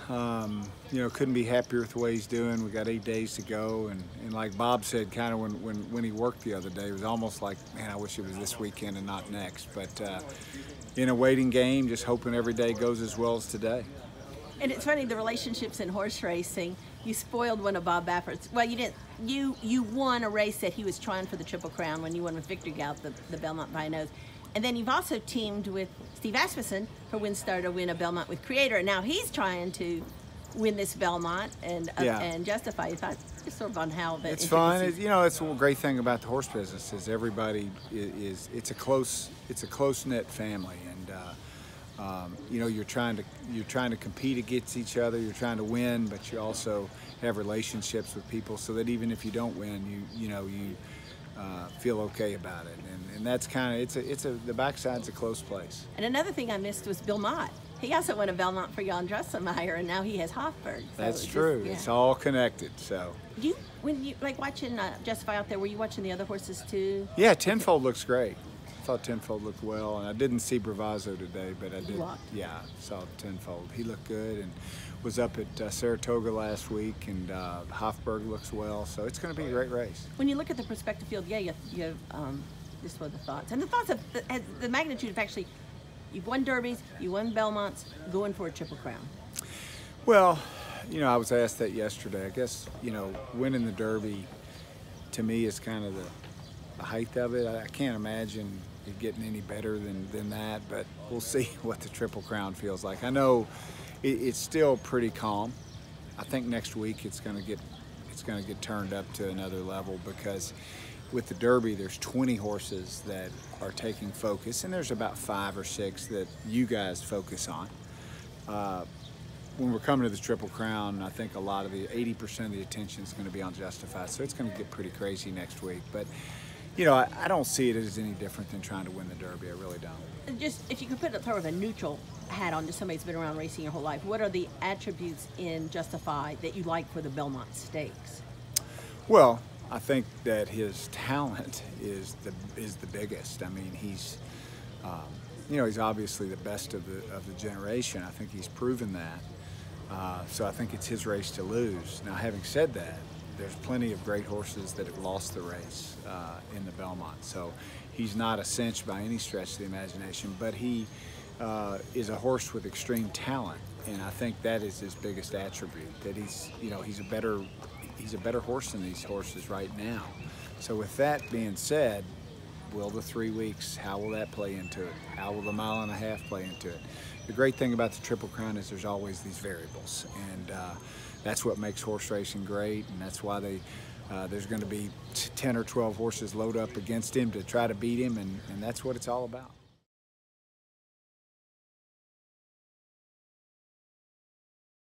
You know, couldn't be happier with the way he's doing. We got 8 days to go, and like Bob said, kind of when he worked the other day, it was almost like, man, I wish it was this weekend and not next. But in a waiting game, just hoping every day goes as well as today. And it's funny, the relationships in horse racing. You spoiled one of Bob Baffert's. Well, you didn't. You won a race that he was trying for the Triple Crown when you won with Victor Gout, the Belmont by Nose. And then you've also teamed with Steve Asmussen for WinStar to win a Belmont with Creator. And now he's trying to win this Belmont and Justify. You thought just sort of on how that. It's fun. You know, it's a great thing about the horse business is everybody is it's a close knit family, and you know, you're trying to compete against each other. You're trying to win, but you also have relationships with people, so that even if you don't win, you feel okay about it, and that's kind of the backside's a close place. And another thing I missed was Bill Mott. He also won a Belmont for Jan Drosselmeyer, and now he has Hofburg. So that's true. It's all connected. So when you like watching Justify out there, were you watching the other horses too? Yeah, Tenfold looks great. I thought Tenfold looked well, and I didn't see Bravazzo today, but I did. Yeah, saw Tenfold. He looked good, and was up at Saratoga last week, and Hofburg looks well, so it's going to be a great race. When you look at the prospective field, yeah, you have just what the thoughts, and the thoughts of the magnitude of actually, you've won Derbies, you won Belmonts, going for a Triple Crown. Well, you know, I was asked that yesterday. I guess, you know, winning the Derby to me is kind of the height of it. I can't imagine it getting any better than that, but we'll see what the Triple Crown feels like. I know it's still pretty calm. I think next week it's going to get turned up to another level, because with the Derby there's 20 horses that are taking focus, and there's about 5 or 6 that you guys focus on. When we're coming to the Triple Crown, I think a lot of the 80% of the attention is going to be on Justified, so it's going to get pretty crazy next week. But you know, I don't see it as any different than trying to win the Derby. I really don't. Just if you could put a sort of a neutral hat on to somebody who's been around racing your whole life, what are the attributes in Justify that you like for the Belmont Stakes? Well, I think that his talent is the biggest. I mean, he's you know, he's obviously the best of the generation. I think he's proven that. So I think it's his race to lose. Now, having said that, there's plenty of great horses that have lost the race in the Belmont. So he's not a cinch by any stretch of the imagination, but he is a horse with extreme talent, and I think that is his biggest attribute. That he's a better horse than these horses right now. So with that being said, will the 3 weeks, how will that play into it? How will the 1.5 miles play into it? The great thing about the Triple Crown is there's always these variables, and that's what makes horse racing great, and that's why there's going to be 10 or 12 horses load up against him to try to beat him, and that's what it's all about.